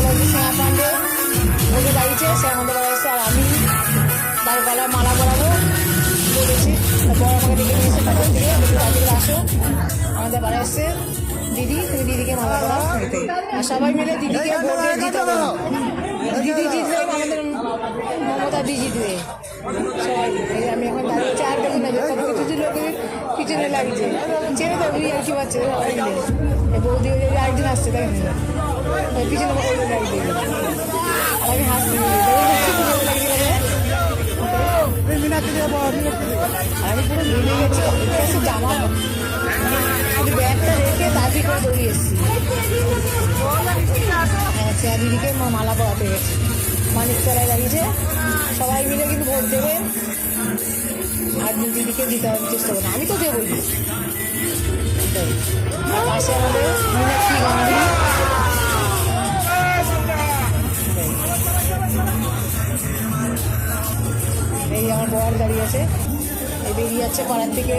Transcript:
গলা হচ্ছে শ্যামা পান্ডে, ওকে দাঁড়িয়েছে সে আমাদের বাড়ি এসছে। আর আমি তার গলায় মালা পরাবো বলেছি। তারপর আমাকে ডেকে নিয়ে এসে তারপর থেকে তাদের আসো আমাদের বাড়ি এসছে দিদি, তুমি দিদিকে মালা পরাও। আর সবাই মিলে দিদিকে ভোট দিয়ে জিতাবো। দিদি জিতবে আমাদের মমতা দি জিতবে সবাই। আমি এখন দাঁড়িয়েছি আর দেখুন না যে কত কিছু লোকের পিছনে লাগছে, ছেড়ে দেবো আর কি পাচ্ছে সবাই মিলে। বৌদি আরেকজন আসছে তাই পিছনে লাগছে আর আমি হাসতে আমি পুরো মিলে গেছি জামা ব্যাগটা রেখে তাড়াতাড়ি করে দৌড়িয়ে এসেছি। আচ্ছা দিদিকে মালা পরাতে গেছি, মানিকতলায় দাঁড়িয়েছে। সবাই মিলে কিন্তু ভোট দেবে আর দিদিকে দিতে হবে চেষ্টা করবো। আমি তো দেবই। পাশে আমাদের মীনাক্ষী গান্ধী, এই আমার বর দাঁড়িয়ে আছে, এই বেরিয়ে যাচ্ছে পাড়ার থেকে।